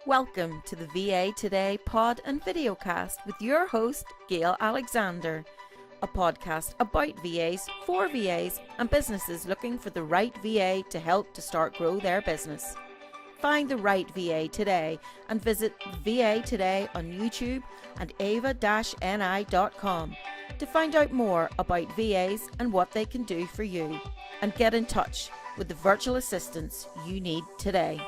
Welcome to the VA Today pod and videocast with your host, Gail Alexander, a podcast about VAs, for VAs, and businesses looking for the right VA to help to start grow their business. Find the right VA today and visit VA Today on YouTube and ava-ni.com to find out more about VAs and what they can do for you, and get in touch with the virtual assistants you need today.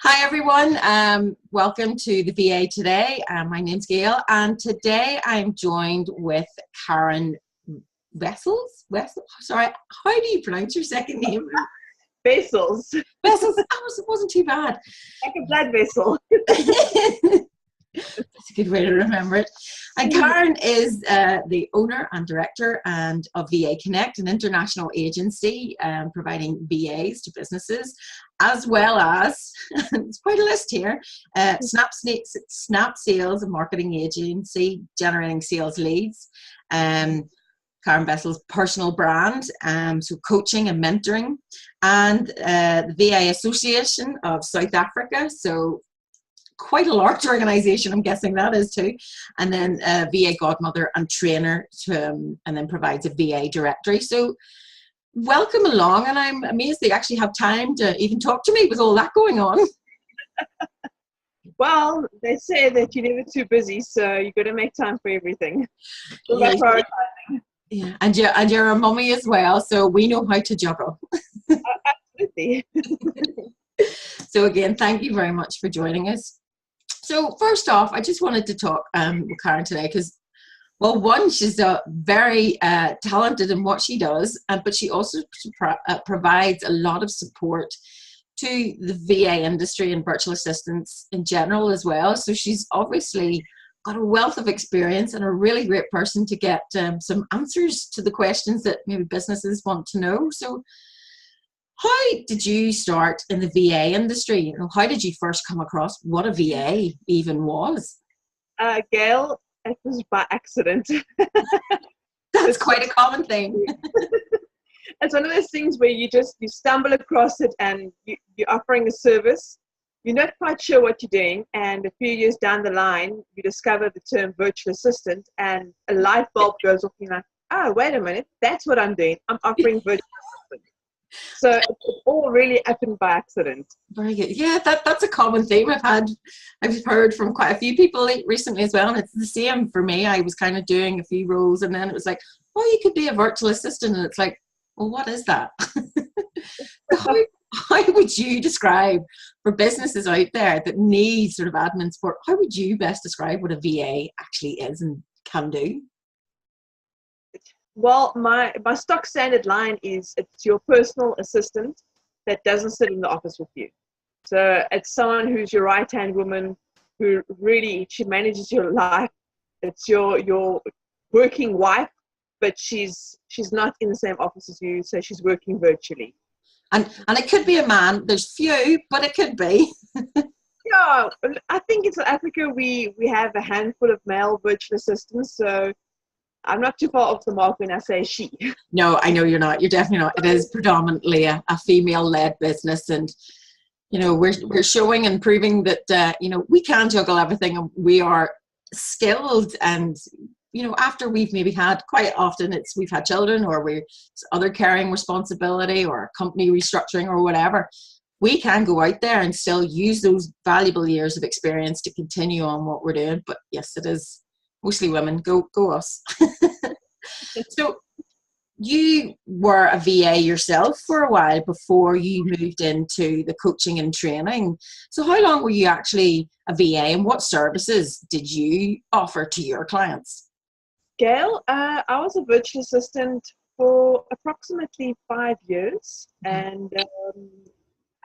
Hi everyone, welcome to the VA Today. My name's Gail, and today I'm joined with Karen Wessels. Sorry, how do you pronounce your second name? Vessels. Wessels. It wasn't too bad. Like a blood vessel. That's a good way to remember it. And Karen is the owner and director of VA Connect, an international agency providing VAs to businesses, as well as, it's quite a list here, Snap Sales, a marketing agency generating sales leads, Karen Wessels' personal brand, so coaching and mentoring, and the VA Association of South Africa, so quite a large organization, I'm guessing that is too, and then VA godmother and trainer, and then provides a VA directory. So welcome along, and I'm amazed they actually have time to even talk to me with all that going on. Well, they say that you're never too busy, so you've got to make time for everything. So Yeah, that's prioritizing. yeah. And you're a mummy as well, so we know how to juggle. Absolutely. So again, thank you very much for joining us. So first off, I just wanted to talk with Karen today because, well, one, she's very talented in what she does, but she also provides a lot of support to the VA industry and virtual assistants in general as well. So she's obviously got a wealth of experience and a really great person to get some answers to the questions that maybe businesses want to know. So how did you start in the VA industry? You know, how did you first come across what a VA even was? Gail, it was by accident. That's quite a common thing. It's one of those things where you stumble across it and you're offering a service. You're not quite sure what you're doing, and a few years down the line, you discover the term virtual assistant, and a light bulb goes off. You're like, oh, wait a minute, that's what I'm doing. I'm offering virtual assistant. So it all really happened by accident. Very good. Yeah, that's a common theme I've heard from quite a few people recently as well, and it's the same for me. I was kind of doing a few roles, and then it was like, oh, you could be a virtual assistant, and it's like, well, what is that? How would you describe, for businesses out there that need sort of admin support, how would you best describe what a VA actually is and can do? Well, my stock standard line is it's your personal assistant that doesn't sit in the office with you. So it's someone who's your right-hand woman who really, she manages your life. It's your working wife, but she's not in the same office as you, so she's working virtually. And it could be a man. There's few, but it could be. Yeah, I think in South Africa we have a handful of male virtual assistants, so I'm not too far off the mark when I say she. No, I know you're not. You're definitely not. It is predominantly a female-led business, and you know we're showing and proving that you know we can juggle everything, and we are skilled. And you know, after we've maybe had, quite often we've had children, or we're other caring responsibility, or company restructuring, or whatever, we can go out there and still use those valuable years of experience to continue on what we're doing. But yes, it is mostly women. Go us. So you were a VA yourself for a while before you moved into the coaching and training. So how long were you actually a VA, and what services did you offer to your clients? Gail, I was a virtual assistant for approximately 5 years, and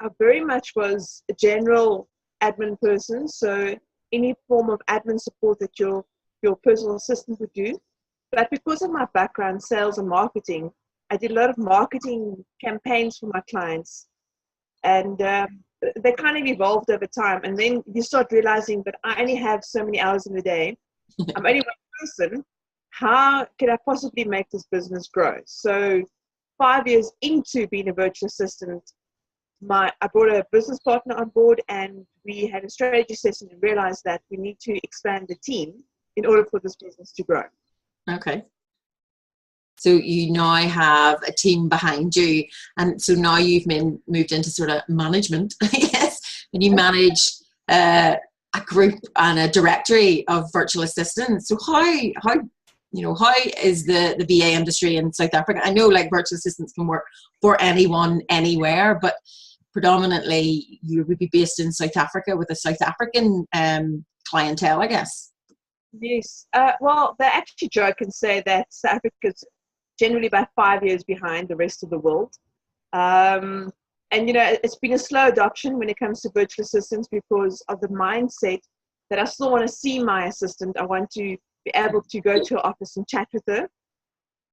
I very much was a general admin person, so any form of admin support that your personal assistant would do. But because of my background, sales and marketing, I did a lot of marketing campaigns for my clients, and they kind of evolved over time. And then you start realizing that I only have so many hours in the day. I'm only one person. How can I possibly make this business grow? So 5 years into being a virtual assistant, I brought a business partner on board, and we had a strategy session and realized that we need to expand the team in order for this business to grow. Okay. So you now have a team behind you, and so now you've moved into sort of management, I guess, and you manage a group and a directory of virtual assistants. So how is the VA industry in South Africa? I know like virtual assistants can work for anyone, anywhere, but predominantly you would be based in South Africa with a South African clientele, I guess. Yes. Well, they actually joke and say that South Africa's generally about 5 years behind the rest of the world. And, it's been a slow adoption when it comes to virtual assistants because of the mindset that I still want to see my assistant. I want to be able to go to her office and chat with her.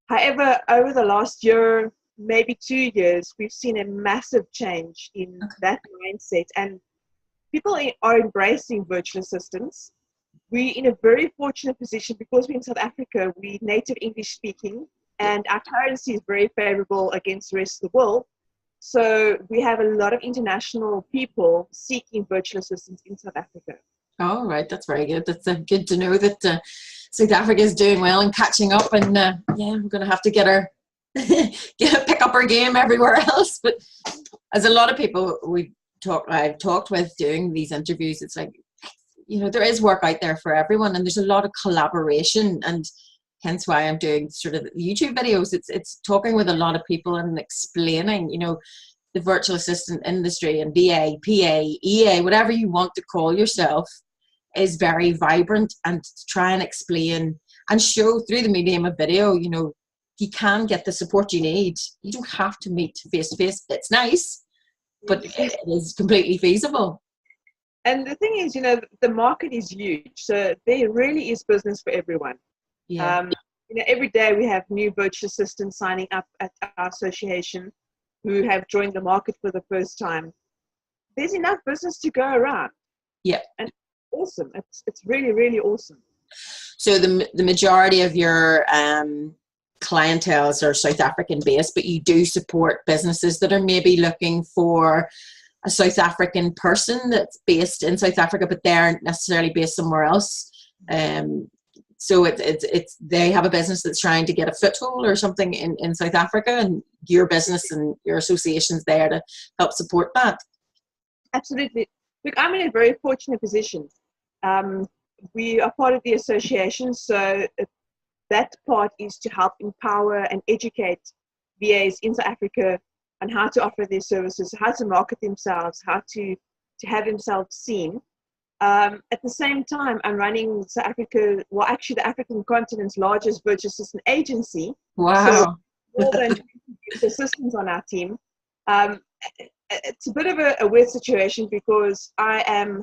However, over the last year, maybe 2 years, we've seen a massive change in that mindset, and people are embracing virtual assistants. We're in a very fortunate position because we're in South Africa. We're native English speaking, and our currency is very favorable against the rest of the world. So we have a lot of international people seeking virtual assistants in South Africa. Oh, right. That's very good. That's good to know that South Africa is doing well and catching up. And I'm going to have to pick up our game everywhere else. But as a lot of people I've talked with doing these interviews, it's like, there is work out there for everyone, and there's a lot of collaboration, and hence why I'm doing sort of YouTube videos. It's talking with a lot of people and explaining, the virtual assistant industry and VA, PA, EA, whatever you want to call yourself, is very vibrant, and to try and explain and show through the medium of video, you can get the support you need. You don't have to meet face to face. It's nice, but it is completely feasible. And the thing is, the market is huge. So there really is business for everyone. Yeah. Every day we have new virtual assistants signing up at our association who have joined the market for the first time. There's enough business to go around. Yeah. And awesome. It's really, really awesome. So the majority of your clientele are South African based, but you do support businesses that are maybe looking for a South African person that's based in South Africa, but they aren't necessarily based somewhere else. So it's they have a business that's trying to get a foothold or something in South Africa, and your business and your association's there to help support that. Absolutely. Look, I'm in a very fortunate position. We are part of the association, so that part is to help empower and educate VAs in South Africa on how to offer their services, how to market themselves, how to have themselves seen. At the same time, I'm running South Africa, well, actually the African continent's largest virtual assistant agency. Wow. So more than 20 virtual assistants on our team. It's a bit of a weird situation because I am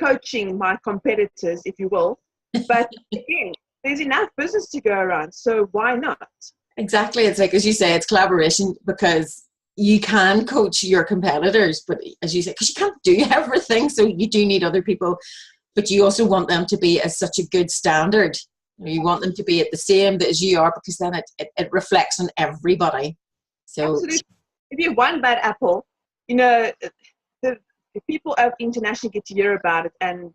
coaching my competitors, if you will. But again, there's enough business to go around, so why not? Exactly. It's like, as you say, it's collaboration, because you can coach your competitors, but as you say, because you can't do everything, so you do need other people, but you also want them to be at such a good standard. You want them to be at the same as you are, because then it reflects on everybody. So absolutely. If you have one bad apple, the people out internationally get to hear about it, and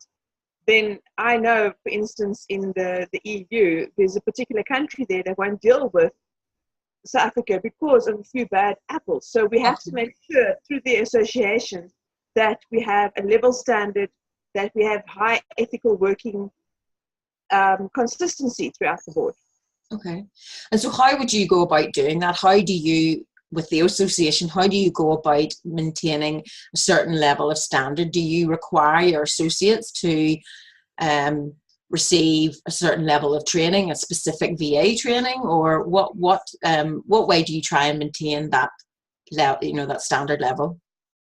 then I know, for instance, in the EU, there's a particular country there that won't deal with South Africa because of a few bad apples. So we have to make sure through the association that we have a level standard, that we have high ethical working consistency throughout the board. Okay. And so how would you go about doing that? How do you, with the association, how do you go about maintaining a certain level of standard? Do you require your associates to receive a certain level of training, a specific VA training, or what way do you try and maintain that that standard level?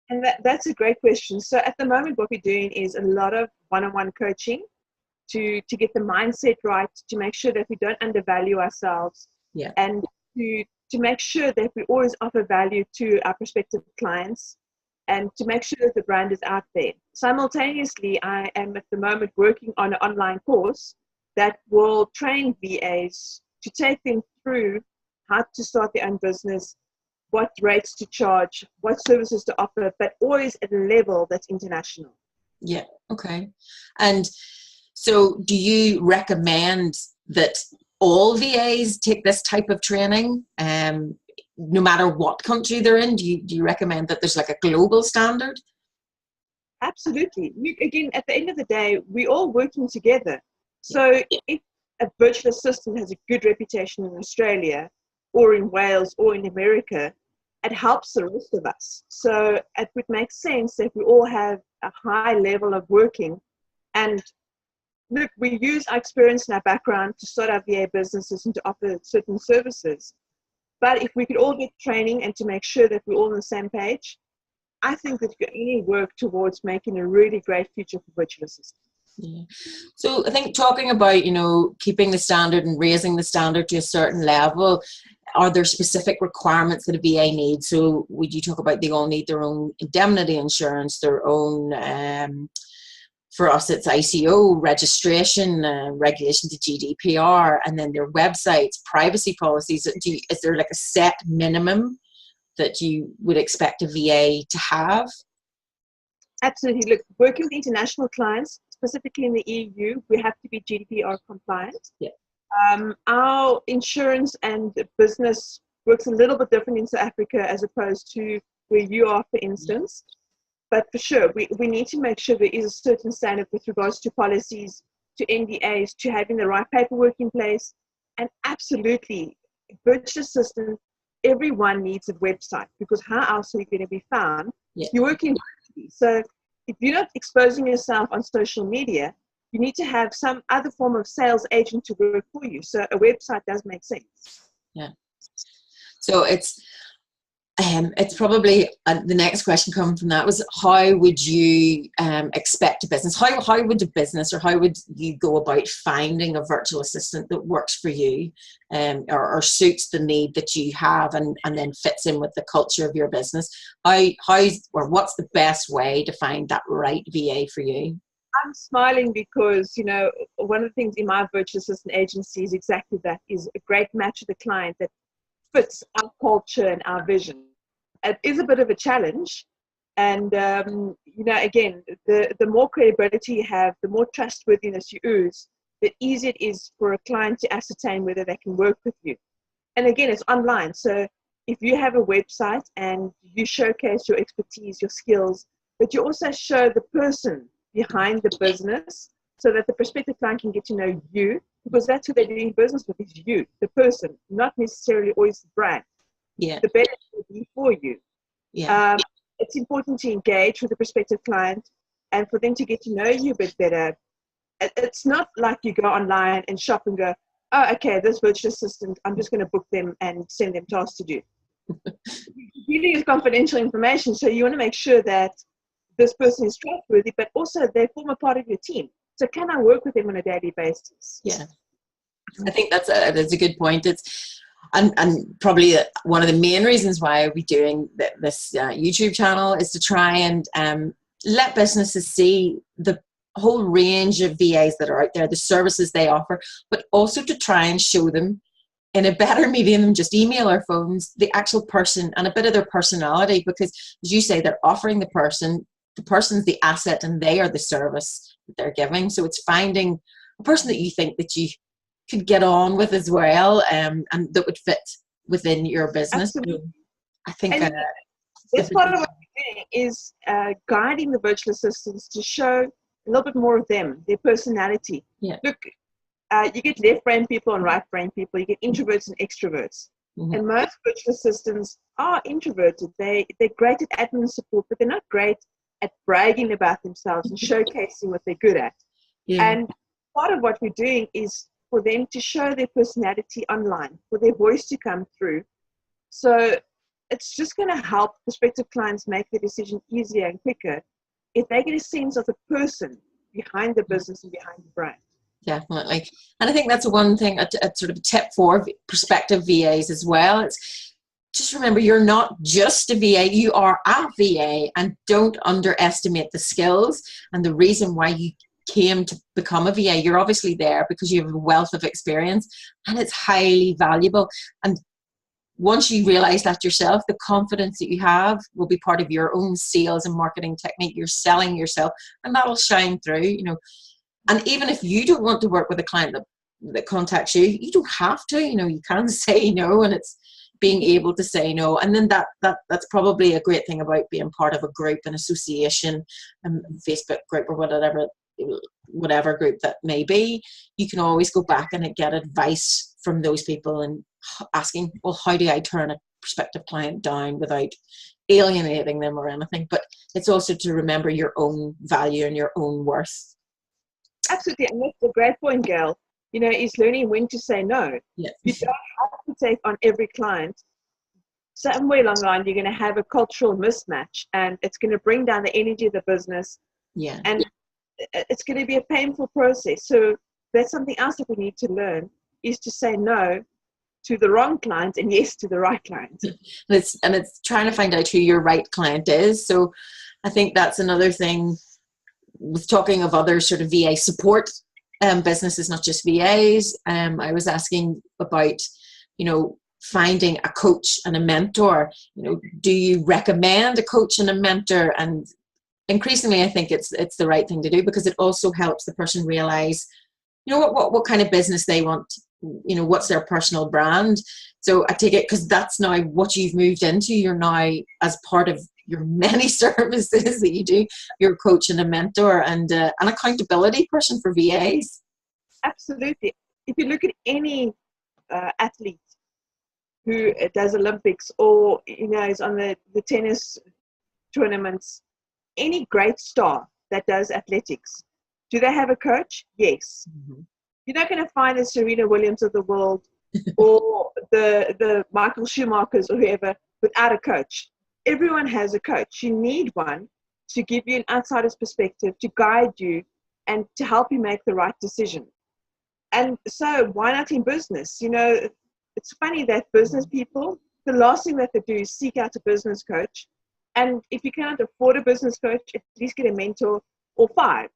And that's a great question. So at the moment, what we're doing is a lot of one-on-one coaching to get the mindset right, to make sure that we don't undervalue ourselves, and to make sure that we always offer value to our prospective clients, and to make sure that the brand is out there. Simultaneously, I am at the moment working on an online course that will train VAs to take them through how to start their own business, what rates to charge, what services to offer, but always at a level that's international. Yeah, okay. And so do you recommend that all VAs take this type of training, no matter what country they're in? Do you recommend that there's like a global standard? Absolutely. Again, at the end of the day, we're all working together. So if a virtual assistant has a good reputation in Australia or in Wales or in America, it helps the rest of us. So it would make sense that we all have a high level of working. And look, we use our experience and our background to start our VA businesses and to offer certain services. But if we could all get training and to make sure that we're all on the same page, I think that you can only work towards making a really great future for virtual assistants. Yeah. So I think talking about, keeping the standard and raising the standard to a certain level, are there specific requirements that a VA needs? So would you talk about they all need their own indemnity insurance, their own, for us it's ICO, registration, regulation to GDPR, and then their websites, privacy policies. Is there like a set minimum that you would expect a VA to have? Absolutely. Look, working with international clients, specifically in the EU, we have to be GDPR compliant. Yeah. Our insurance and business works a little bit different in South Africa as opposed to where you are, for instance. But for sure, we need to make sure there is a certain standard with regards to policies, to NDAs, to having the right paperwork in place. And absolutely, virtual assistant, everyone needs a website, because how else are you going to be found? Yeah. You're working virtually. So if you're not exposing yourself on social media, you need to have some other form of sales agent to work for you. So a website does make sense. Yeah. So it's probably the next question coming from that was, how would you expect a business? How would a business, or how would you go about finding a virtual assistant that works for you, or suits the need that you have, and then fits in with the culture of your business? What's the best way to find that right VA for you? I'm smiling because, one of the things in my virtual assistant agency is exactly that, is a great match with the client that fits our culture and our vision. It is a bit of a challenge. And, again, the more credibility you have, the more trustworthiness you ooze, the easier it is for a client to ascertain whether they can work with you. And again, it's online. So if you have a website and you showcase your expertise, your skills, but you also show the person behind the business, so that the prospective client can get to know you, because that's who they're doing business with, is you, the person, not necessarily always the brand. Yeah. The better it will be for you. Yeah. It's important to engage with the prospective client and for them to get to know you a bit better. It's not like you go online and shop and go, oh, okay, this virtual assistant, I'm just going to book them and send them tasks to do. You're dealing with confidential information, so you want to make sure that this person is trustworthy, but also they form a part of your team. So can I work with them on a daily basis? Yeah, I think that's a good point. It's and probably one of the main reasons why we're doing this YouTube channel is to try and let businesses see the whole range of VAs that are out there, the services they offer, but also to try and show them in a better medium than just email or phones, the actual person and a bit of their personality, because as you say, they're offering the person's the asset and they are the service that they're giving. So it's finding a person that you think that you could get on with as well, and that would fit within your business. Absolutely. I think this part of what we're doing is guiding the virtual assistants to show a little bit more of them, their personality. Yeah. Look, you get left brain people and right brain people, you get introverts and extroverts. Mm-hmm. And most virtual assistants are introverted. They're great at admin support, but they're not great at bragging about themselves and showcasing what they're good at. Yeah. And part of what we're doing is for them to show their personality online, for their voice to come through. So it's just going to help prospective clients make the decision easier and quicker if they get a sense of the person behind the business and behind the brand. Definitely. And I think that's one thing, a sort of a tip for prospective VAs as well. It's just remember, you're not just a VA, you are a VA, and don't underestimate the skills and the reason why you came to become a VA. You're obviously there because you have a wealth of experience and it's highly valuable. And once you realize that yourself, the confidence that you have will be part of your own sales and marketing technique. You're selling yourself, and that'll shine through, you know. And even if you don't want to work with a client that contacts you, you don't have to, you know, you can say no, and it's being able to say no. And then that's probably a great thing about being part of a group, an association, Facebook group, or whatever group that may be. You can always go back and get advice from those people and asking, well, how do I turn a prospective client down without alienating them or anything? But it's also to remember your own value and your own worth. Absolutely, and that's a great point, Gail. You know, is learning when to say no. Yeah. You don't have to take on every client. Somewhere along the line, you're going to have a cultural mismatch, and it's going to bring down the energy of the business. Yeah. And it's going to be a painful process. So that's something else that we need to learn, is to say no to the wrong clients and yes to the right clients. And it's trying to find out who your right client is. So I think that's another thing with talking of other sort of VA support businesses, not just VAs. I was asking about, you know, finding a coach and a mentor. You know, do you recommend a coach and a mentor? And increasingly, I think it's the right thing to do, because it also helps the person realize, you know, what kind of business they want, you know, what's their personal brand. So I take it, because that's now what you've moved into. You're now, as part of your many services that you do, you're a coach and a mentor and an accountability person for VAs. Absolutely. If you look at any athlete who does Olympics, or, you know, is on the tennis tournaments, any great star that does athletics, do they have a coach? Yes. Mm-hmm. You're not going to find a Serena Williams of the world or the Michael Schumachers or whoever without a coach. Everyone has a coach. You need one to give you an outsider's perspective, to guide you and to help you make the right decision. And so why not in business? You know, it's funny that business people, the last thing that they do is seek out a business coach. And if you cannot afford a business coach, at least get a mentor or 5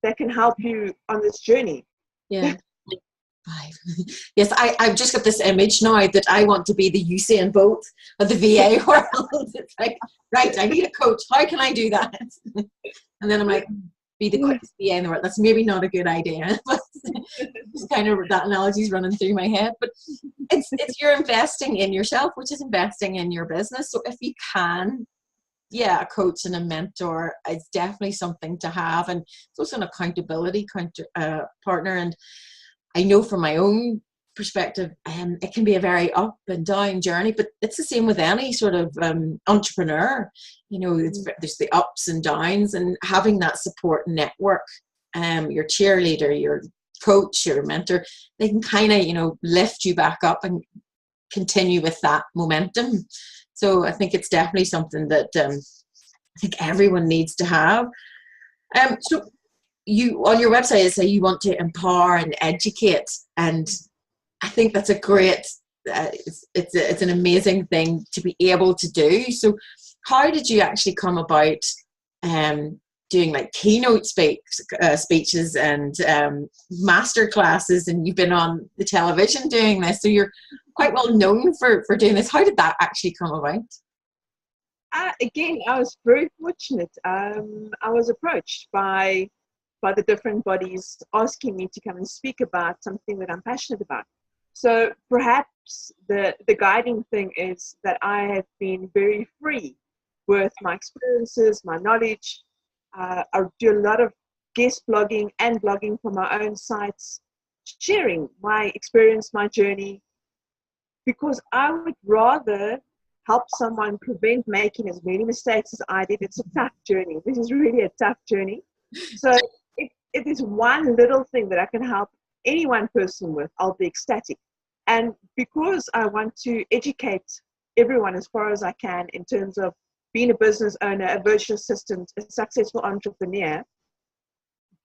that can help you on this journey. Yeah. 5. Yes, I've just got this image now that I want to be the Usain Bolt of the VA world. It's like, right, I need a coach. How can I do that? And then I'm like, be the quickest VA in the world. That's maybe not a good idea. But it's kind of, that analogy's running through my head. But it's you're investing in yourself, which is investing in your business. So if you can, yeah, a coach and a mentor is definitely something to have. And it's also an accountability partner. And I know from my own perspective, it can be a very up and down journey, but it's the same with any sort of entrepreneur. You know, there's the ups and downs, and having that support network, your cheerleader, your coach, your mentor, they can kind of, you know, lift you back up and continue with that momentum. So I think it's definitely something that I think everyone needs to have. So you, on your website, say you want to empower and educate, and I think that's a great, it's an amazing thing to be able to do. So how did you actually come about doing like keynote speeches and master classes, and you've been on the television doing this, so you're quite well known for doing this. How did that actually come about? Again, I was very fortunate. I was approached by the different bodies asking me to come and speak about something that I'm passionate about. So perhaps the guiding thing is that I have been very free with my experiences, my knowledge. I do a lot of guest blogging and blogging for my own sites, sharing my experience, my journey, because I would rather help someone prevent making as many mistakes as I did. It's a tough journey. This is really a tough journey. So if there's one little thing that I can help any one person with, I'll be ecstatic. And because I want to educate everyone as far as I can in terms of being a business owner, a virtual assistant, a successful entrepreneur,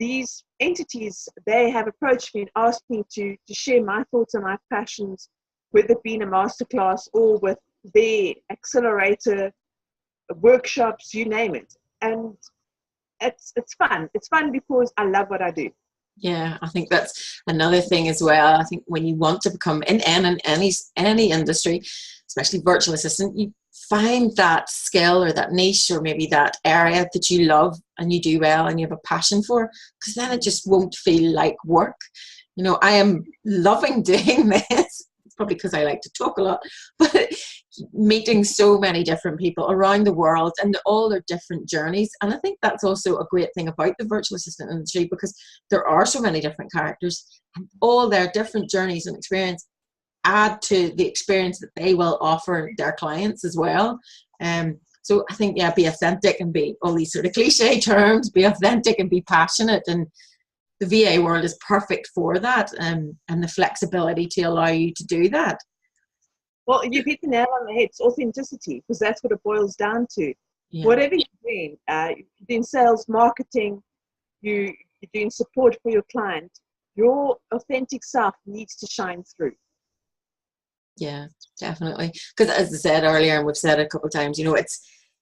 these entities, they have approached me and asked me to share my thoughts and my passions, whether it be in a masterclass or with their accelerator workshops, you name it. And it's fun. It's fun because I love what I do. Yeah, I think that's another thing as well. I think when you want to become in any industry, especially virtual assistant, you find that skill or that niche or maybe that area that you love and you do well and you have a passion for, because then it just won't feel like work. You know, I am loving doing this. It's probably because I like to talk a lot, but meeting so many different people around the world and all their different journeys. And I think that's also a great thing about the virtual assistant industry, because there are so many different characters and all their different journeys and experience add to the experience that they will offer their clients as well. So I think, yeah, be authentic and be all these sort of cliche terms, be authentic and be passionate. And the VA world is perfect for that, and the flexibility to allow you to do that. Well, you've hit the nail on the head. It's authenticity, because that's what it boils down to. Yeah. Whatever you're doing sales, marketing, you're doing support for your client, your authentic self needs to shine through. Yeah, definitely. Because as I said earlier, and we've said it a couple of times, you know,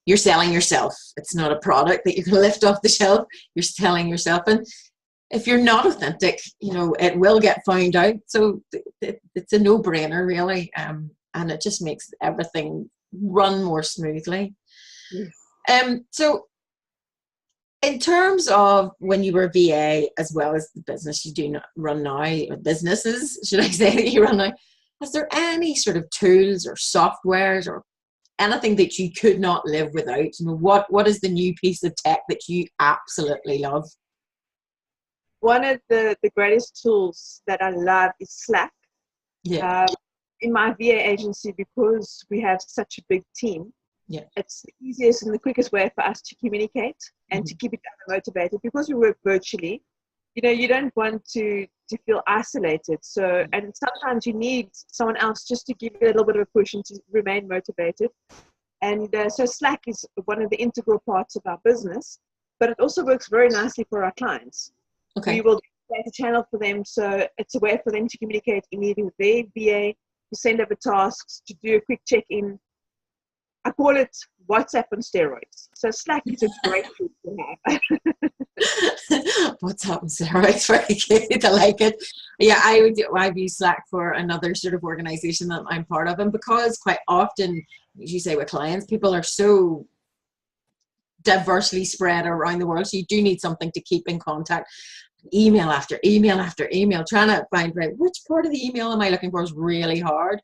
you're selling yourself. It's not a product that you can lift off the shelf. You're selling yourself. And if you're not authentic, you know, it will get found out. So it's a no-brainer, really. And it just makes everything run more smoothly. Yes. So in terms of when you were VA, as well as the business you do not run now, or businesses, should I say, that you run now, is there any sort of tools or softwares or anything that you could not live without? You know, what is the new piece of tech that you absolutely love? One of the greatest tools that I love is Slack. Yeah. In my VA agency, because we have such a big team, Yeah. it's the easiest and the quickest way for us to communicate and to keep each other motivated, because we work virtually. You know, you don't want to feel isolated. So, and sometimes you need someone else just to give you a little bit of a push and to remain motivated. And so Slack is one of the integral parts of our business, but it also works very nicely for our clients. Okay. We will create a channel for them, so it's a way for them to communicate immediately with their VA, to send over tasks, to do a quick check-in. I call it WhatsApp on steroids. So Slack is a great tool to have. WhatsApp on steroids, very good. I like it. Yeah, I've used Slack for another sort of organization that I'm part of, and because quite often, as you say, with clients, people are so diversely spread around the world, so you do need something to keep in contact. Email after email after email, trying to find out which part of the email am I looking for is really hard.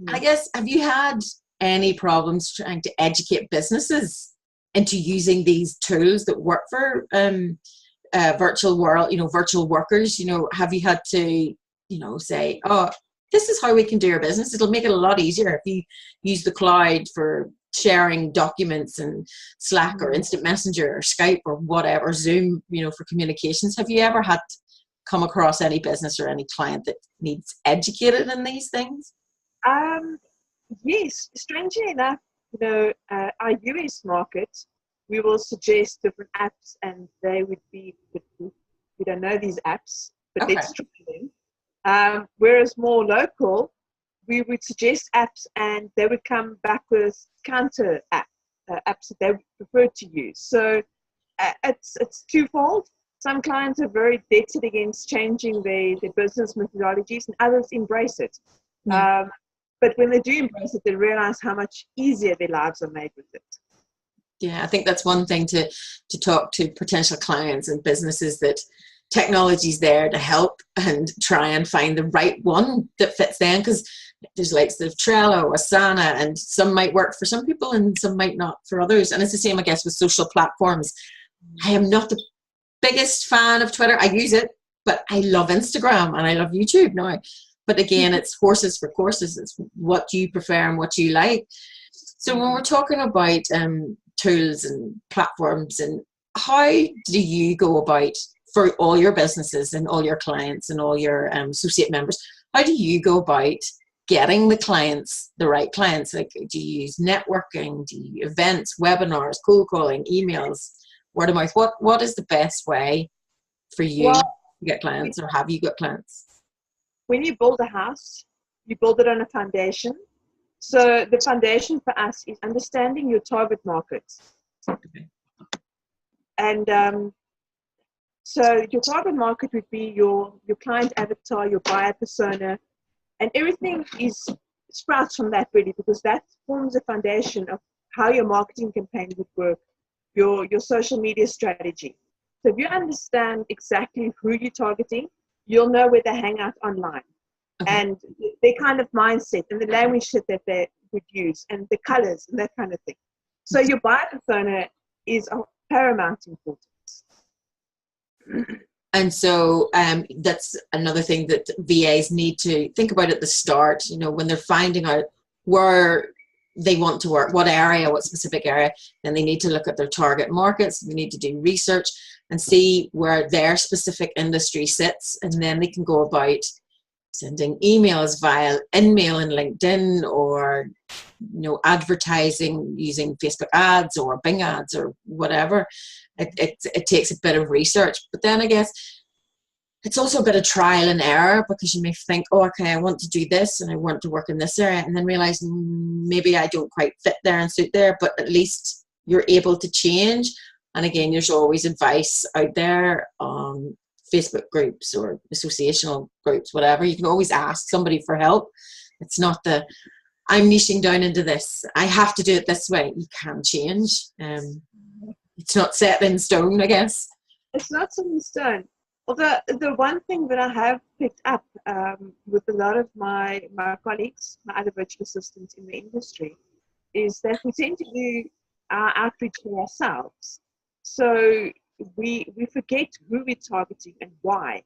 I guess, have you had any problems trying to educate businesses into using these tools that work for virtual world, you know, virtual workers? You know, have you had to, you know, say, oh, this is how we can do your business? It'll make it a lot easier if you use the cloud for sharing documents, and Slack or Instant Messenger or Skype or whatever, Zoom, you know, for communications. Have you ever had come across any business or any client that needs educated in these things? Yes, strangely enough, you know, our US market, we will suggest different apps, and they would be, we don't know these apps, but Okay. let's try them. Whereas more local, we would suggest apps, and they would come back with counter apps that they would prefer to use. So it's twofold. Some clients are very dead set against changing their business methodologies, and others embrace it. Yeah. But when they do embrace it, they realize how much easier their lives are made with it. Yeah, I think that's one thing to talk to potential clients and businesses, that technology's there to help and try and find the right one that fits them, because there's like the Trello, Asana, and some might work for some people and some might not for others. And it's the same, I guess, with social platforms. I am not the biggest fan of Twitter. I use it, but I love Instagram and I love YouTube now. But again, it's horses for courses. It's what you prefer and what you like. So when we're talking about tools and platforms, and how do you go about, for all your businesses and all your clients and all your associate members, how do you go about getting the clients, the right clients? Like, do you use networking, do you events, webinars, cold calling, emails, word of mouth? What is the best way for you to get clients, or have you got clients? When you build a house, you build it on a foundation. So the foundation for us is understanding your target market. Okay. And So your target market would be your client avatar, your buyer persona, and everything is sprouts from that really, because that forms the foundation of how your marketing campaign would work, your social media strategy. So if you understand exactly who you're targeting, you'll know where they hang out online, and their kind of mindset and the language that they would use and the colors and that kind of thing. So your buyer persona is of paramount importance. And so that's another thing that VAs need to think about at the start, when they're finding out where they want to work, what area, what specific area, then they need to look at their target markets. They need to do research and see where their specific industry sits, and then they can go about sending emails via InMail and LinkedIn, or advertising using Facebook ads or Bing ads or whatever. It takes a bit of research, but then I guess it's also a bit of trial and error, because you may think, oh, okay, I want to do this and I want to work in this area, and then realize maybe I don't quite fit there and suit there, but at least you're able to change. And again, there's always advice out there on Facebook groups or associational groups, whatever. You can always ask somebody for help. It's not I'm niching down into this, I have to do it this way. You can change. It's not set in stone, I guess. It's not set in stone. Although the one thing that I have picked up with a lot of my colleagues, my other virtual assistants in the industry, is that we tend to do our outreach for ourselves. So we forget who we're targeting and why.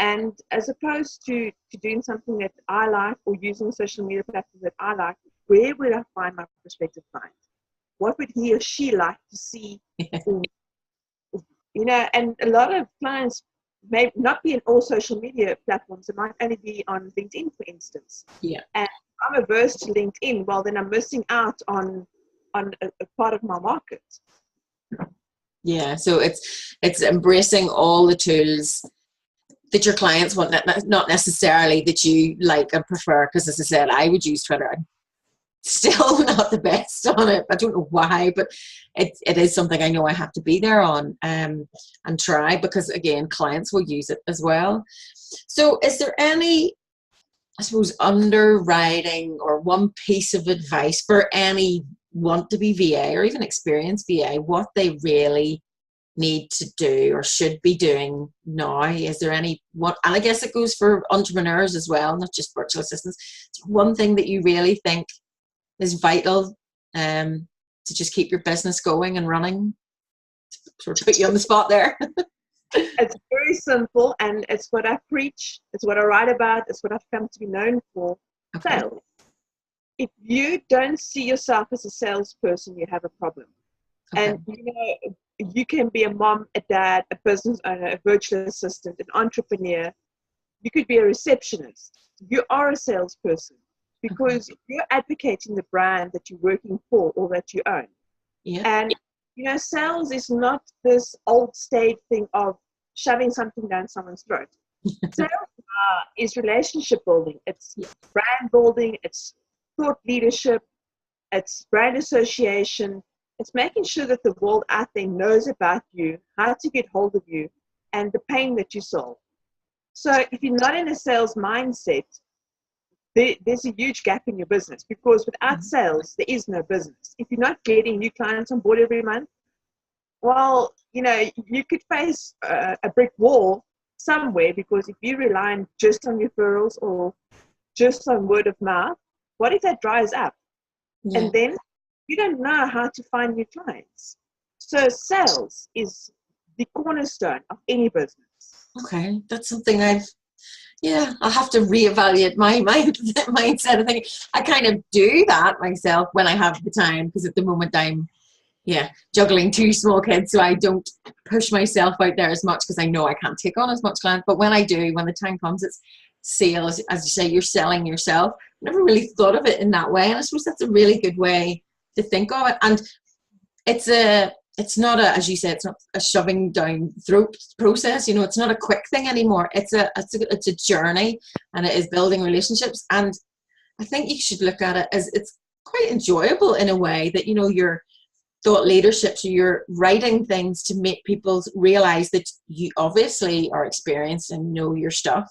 And as opposed to doing something that I like, or using social media platforms that I like, where would I find my prospective client? What would he or she like to see? And a lot of clients may not be in all social media platforms. It might only be on LinkedIn, for instance. Yeah. And I'm averse to LinkedIn. Well, then I'm missing out on a part of my market. Yeah. So it's embracing all the tools that your clients want, not necessarily that you like and prefer. Because as I said, I would use Twitter. I'm still not the best on it. I don't know why, but it is something I know I have to be there on and try, because again, clients will use it as well. So is there any, I suppose, underwriting or one piece of advice for any want to be VA or even experienced VA, what they really need to do or should be doing now? Is there any one, and I guess it goes for entrepreneurs as well, not just virtual assistants, one thing that you really think is vital to just keep your business going and running? Sort of put you on the spot there. It's very simple, and it's what I preach, it's what I write about, it's what I've come to be known for. Okay. Sales. If you don't see yourself as a salesperson, you have a problem. Okay. And you can be a mom, a dad, a business owner, a virtual assistant, an entrepreneur. You could be a receptionist. You are a salesperson, because you're advocating the brand that you're working for or that you own. Yeah. And sales is not this old stage thing of shoving something down someone's throat. Sales is relationship building. It's brand building. It's thought leadership. It's brand association. It's making sure that the world out there knows about you, how to get hold of you, and the pain that you solve. So if you're not in a sales mindset, there's a huge gap in your business, because without sales, there is no business. If you're not getting new clients on board every month, well, you could face a brick wall somewhere, because if you rely just on referrals or just on word of mouth, what if that dries up? Yeah. And then you don't know how to find new clients. So sales is the cornerstone of any business. Okay, that's something I'll have to reevaluate my mindset. I think I kind of do that myself when I have the time, because at the moment I'm juggling 2 small kids, so I don't push myself out there as much, because I know I can't take on as much client. But when I do, when the time comes, it's sales. As you say, you're selling yourself. Never really thought of it in that way, and I suppose that's a really good way to think of it. And it's not as you said, it's not a shoving down throat process. It's not a quick thing anymore. It's a journey, and it is building relationships. And I think you should look at it as it's quite enjoyable in a way that you're thought leadership. So you're writing things to make people realize that you obviously are experienced and know your stuff.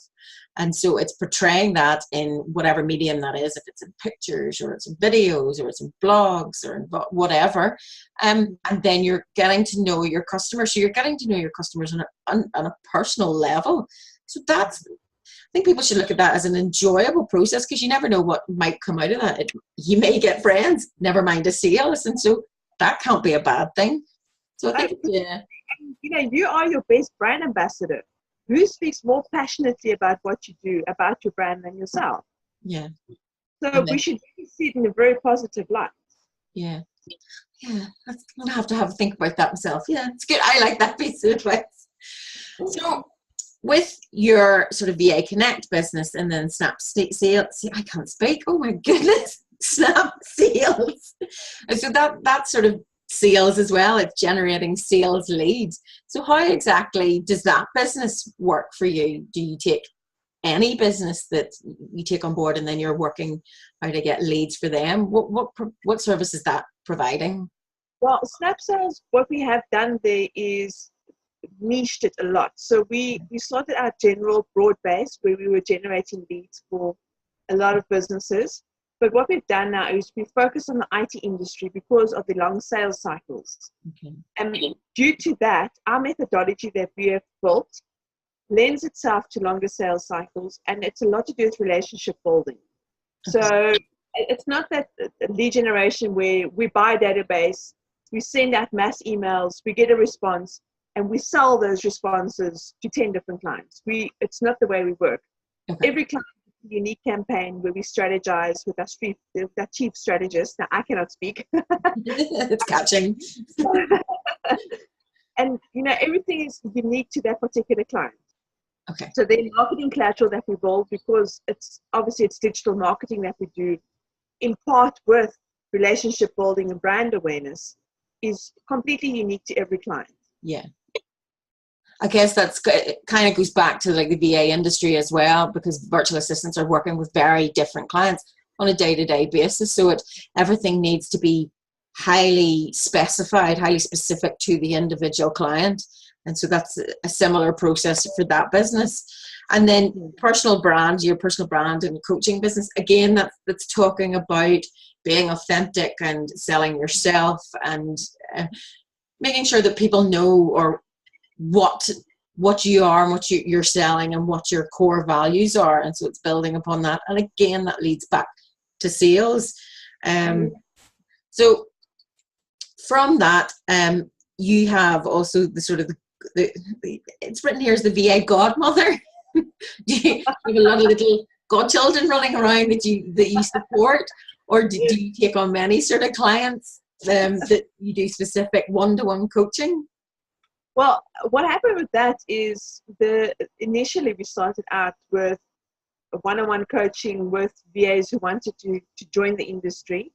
And so it's portraying that in whatever medium that is, if it's in pictures or it's in videos or it's in blogs or in whatever. And then you're getting to know your customers. So you're getting to know your customers on a personal level. So that's, I think people should look at that as an enjoyable process, because you never know what might come out of that. You may get friends, never mind a sales. And so that can't be a bad thing. So I think, yeah. You know, you are your best brand ambassador. Who speaks more passionately about what you do, about your brand, than yourself? Yeah. So we should really see it in a very positive light. Yeah. Yeah. I'm going to have a think about that myself. Yeah, it's good. I like that piece of advice. So with your sort of VA Connect business and then Snap Sales, I can't speak. Oh my goodness. Snap Sales. So that sort of sales as well, it's generating sales leads. So how exactly does that business work for you? Do you take any business that you take on board and then you're working how to get leads for them? What service is that providing? Well, Snap Sales, what we have done there is niched it a lot. So we started out general broad base, where we were generating leads for a lot of businesses. But what we've done now is we focus on the IT industry because of the long sales cycles. Okay. And due to that, our methodology that we have built lends itself to longer sales cycles, and it's a lot to do with relationship building. Okay. So it's not that lead generation where we buy a database, we send out mass emails, we get a response, and we sell those responses to 10 different clients. It's not the way we work. Okay. Every client is a unique campaign where we strategize with our chief strategist. Now, I cannot speak. It's catching. And, you know, everything is unique to that particular client. Okay. So the marketing collateral that we build, because it's digital marketing that we do, in part with relationship building and brand awareness, is completely unique to every client. Yeah. I guess it kind of goes back to like the VA industry as well, because virtual assistants are working with very different clients on a day-to-day basis. So everything needs to be highly specified, highly specific to the individual client. And so that's a similar process for that business. And then your personal brand and coaching business, again, that's talking about being authentic and selling yourself and making sure that people know or what you are and what you're selling and what your core values are. And so it's building upon that. And again, that leads back to sales. So from that, you have also the sort of it's written here as the VA godmother. Do you have a lot of little godchildren running around that you support, or do you take on many sort of clients that you do specific one-to-one coaching? Well, what happened with that is initially we started out with one-on-one coaching with VAs who wanted to join the industry,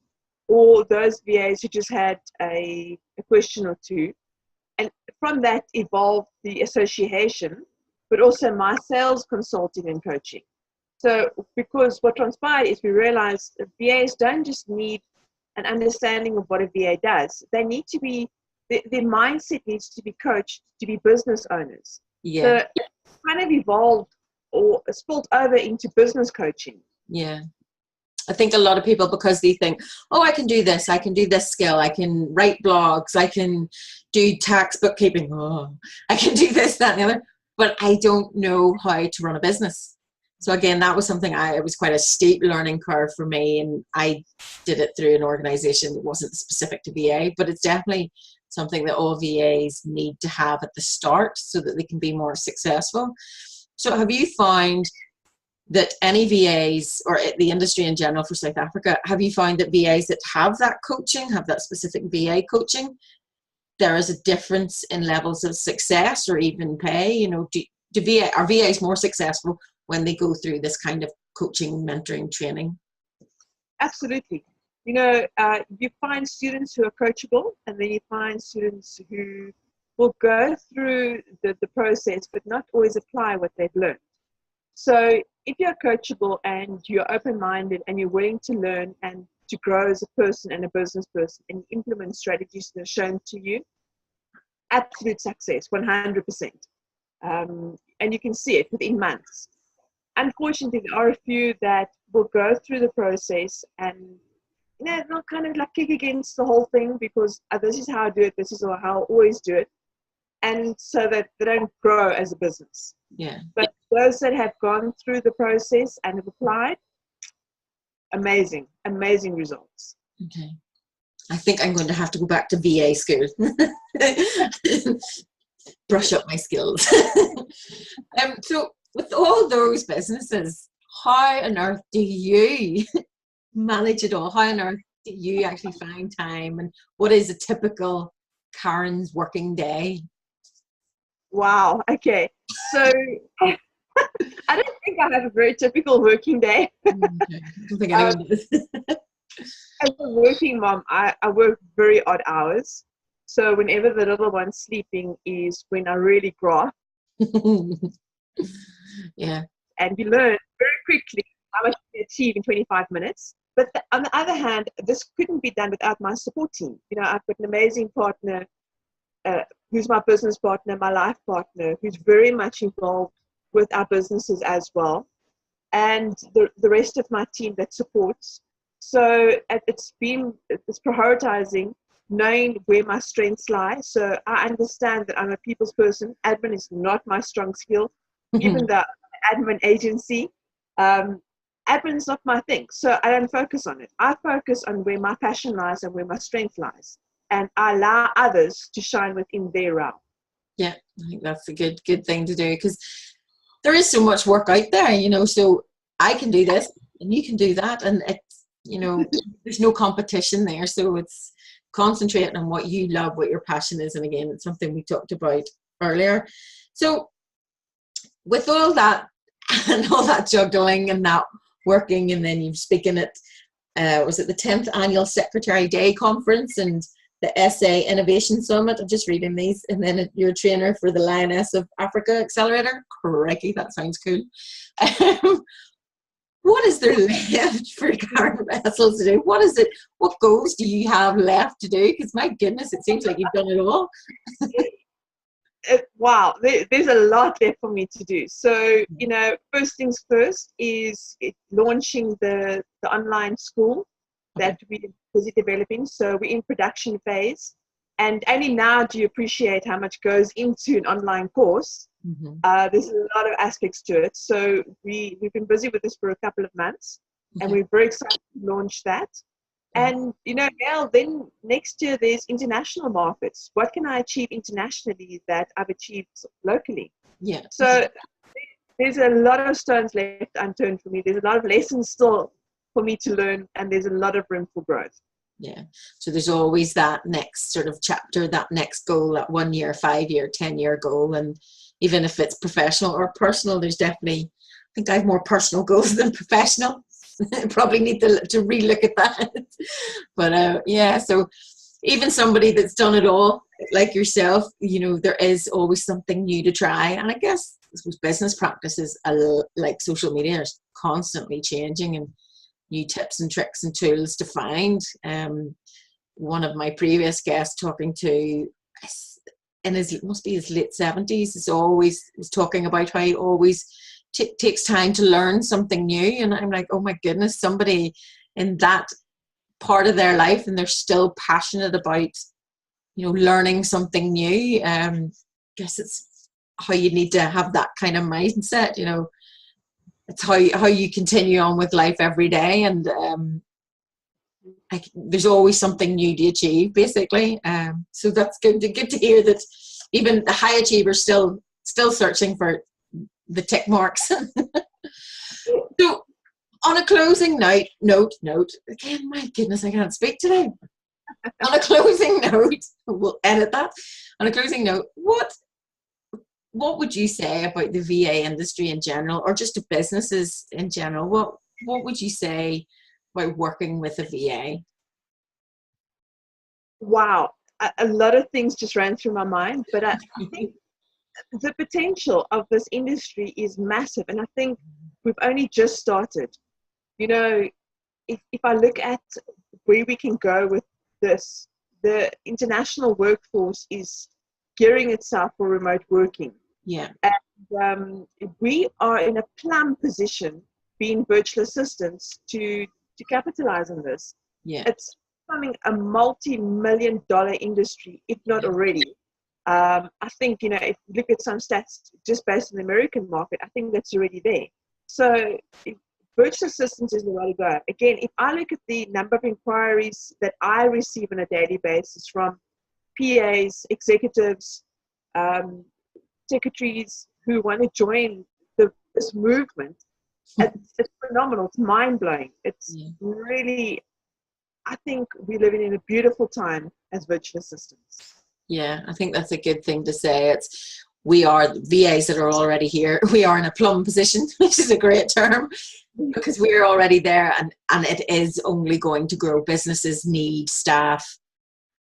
or those VAs who just had a question or two. And from that evolved the association, but also my sales consulting and coaching. So because what transpired is we realized that VAs don't just need an understanding of what a VA does. They need to be, their mindset needs to be coached to be business owners. Yeah. So it kind of evolved or spilled over into business coaching. Yeah. I think a lot of people, because they think, oh, I can do this skill, I can write blogs, I can do tax bookkeeping, oh, I can do this, that, and the other, but I don't know how to run a business. So again, that was something it was quite a steep learning curve for me, and I did it through an organization that wasn't specific to VA, but it's definitely something that all VAs need to have at the start so that they can be more successful. So have you found that any VAs, or the industry in general for South Africa, have you found that VAs that have that coaching, have that specific VA coaching, there is a difference in levels of success or even pay? You know, are VAs more successful when they go through this kind of coaching, mentoring, training? Absolutely. You know, you find students who are coachable, and then you find students who will go through the process but not always apply what they've learned. So if you're coachable and you're open-minded and you're willing to learn and to grow as a person and a business person, and you implement strategies that are shown to you, absolute success, 100%. And you can see it within months. Unfortunately, there are a few that will go through the process and they'll kind of like kick against the whole thing because this is how I do it, this is how I always do it. And so that they don't grow as a business. Yeah. But those that have gone through the process and have applied, amazing results. Okay. I think I'm going to have to go back to VA school. Brush up my skills. So with all those businesses, how on earth do you manage it all? How on earth do you actually find time? And what is a typical Karen's working day? Wow. Okay. So I don't think I have a very typical working day. Okay. I don't think anyone does. As a working mom, I work very odd hours. So whenever the little one's sleeping is when I really graft. Yeah. And you learn very quickly how much you can achieve in 25 minutes. But on the other hand, this couldn't be done without my support team. You know, I've got an amazing partner who's my business partner, my life partner, who's very much involved with our businesses as well. And the rest of my team that supports. So it's prioritizing, knowing where my strengths lie. So I understand that I'm a people's person. Admin is not my strong skill. Even the admin agency, admin's not my thing. So I don't focus on it. I focus on where my passion lies and where my strength lies. And I allow others to shine within their realm. Yeah, I think that's a good thing to do because there is so much work out there, you know, so I can do this and you can do that. And it's, you know, there's no competition there. So it's concentrating on what you love, what your passion is. And again, it's something we talked about earlier. So with all that and all that juggling and that working, and then you're speaking at, was it the 10th Annual Secretary Day Conference and the SA Innovation Summit? I'm just reading these. And then you're a trainer for the Lioness of Africa Accelerator. Crikey, that sounds cool. What is there left for Karen Wessels to do? What is it? What goals do you have left to do? Because my goodness, it seems like you've done it all. Wow, there's a lot left for me to do. So, you know, first things first is launching the online school that we're busy developing. So we're in production phase. And only now do you appreciate how much goes into an online course. There's a lot of aspects to it. So we've been busy with this for a couple of months, and we're very excited to launch that. And, you know, Gail, then next year there's international markets. What can I achieve internationally that I've achieved locally? Yeah. So there's a lot of stones left unturned for me. There's a lot of lessons still for me to learn, and there's a lot of room for growth. Yeah. So there's always that next sort of chapter, that next goal, that 1 year, 5 year, 10-year goal. And even if it's professional or personal, there's definitely, I think I have more personal goals than professional. Probably need to relook at that. But yeah, so even somebody that's done it all, like yourself, you know, there is always something new to try. And I guess business practices like social media are constantly changing, and new tips and tricks and tools to find. One of my previous guests talking to, in his, must be his late 70s, is talking about how he always takes time to learn something new. And I'm like, oh my goodness, somebody in that part of their life and they're still passionate about, you know, learning something new. Guess it's how you need to have that kind of mindset, you know. It's how you continue on with life every day, and there's always something new to achieve, basically. So that's good to hear that even the high achievers still searching for the tick marks. So on a closing note again, my goodness, I can't speak today. On a closing note, we'll edit that. On a closing note, what would you say about the VA industry in general, or just the businesses in general? What would you say about working with a VA? Wow, a lot of things just ran through my mind, but I think the potential of this industry is massive, and I think we've only just started. You know, if I look at where we can go with this. The international workforce is gearing itself for remote working. Yeah. And we are in a plum position, being virtual assistants, to capitalize on this. Yeah. It's becoming a multi-million-dollar industry, if not already. I think, if you look at some stats just based on the American market, I think that's already there. So virtual assistants is the way to go. Again, if I look at the number of inquiries that I receive on a daily basis from PAs, executives, secretaries who want to join this movement, it's phenomenal. It's mind-blowing. It's really, I think we're living in a beautiful time as virtual assistants. Yeah, I think that's a good thing to say. We are VAs that are already here. We are in a plum position, which is a great term, because we're already there, and it is only going to grow. Businesses need staff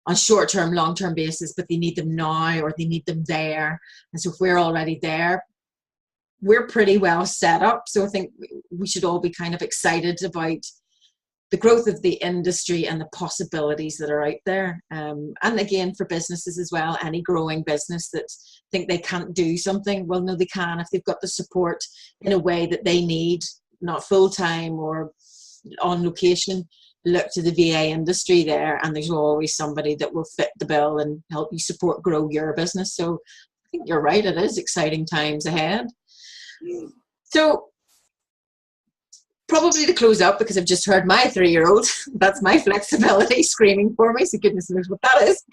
on short-term, long-term basis, but they need them now or they need them there. And so if we're already there, we're pretty well set up. So I think we should all be kind of excited about the growth of the industry and the possibilities that are out there. And again, for businesses as well, any growing business that think they can't do something, well, no, they can if they've got the support in a way that they need, not full-time or on location. Look to the VA industry there, and there's always somebody that will fit the bill and help you support, grow your business. So I think you're right, it is exciting times ahead. So probably to close up, because I've just heard my 3-year-old, that's my flexibility screaming for me, so goodness knows what that is.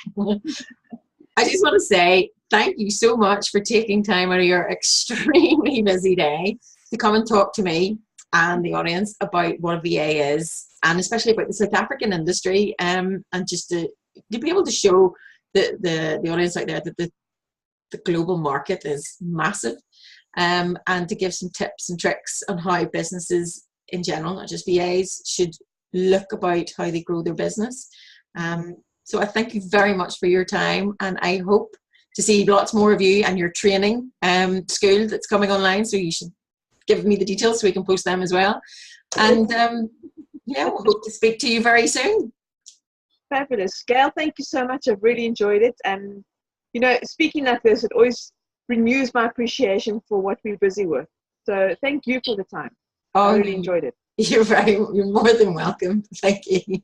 I just want to say thank you so much for taking time out of your extremely busy day to come and talk to me and the audience about what a VA is, and especially about the South African industry, and just to be able to show the audience out there that the global market is massive, and to give some tips and tricks on how businesses in general, not just VAs, should look about how they grow their business. So I thank you very much for your time, and I hope to see lots more of you and your training school that's coming online. So you should give me the details so we can post them as well. And we'll hope to speak to you very soon. Fabulous. Gail, thank you so much. I've really enjoyed it. And, speaking like this, it always renews my appreciation for what we're busy with. So thank you for the time. I really enjoyed it. You're more than welcome. Thank you.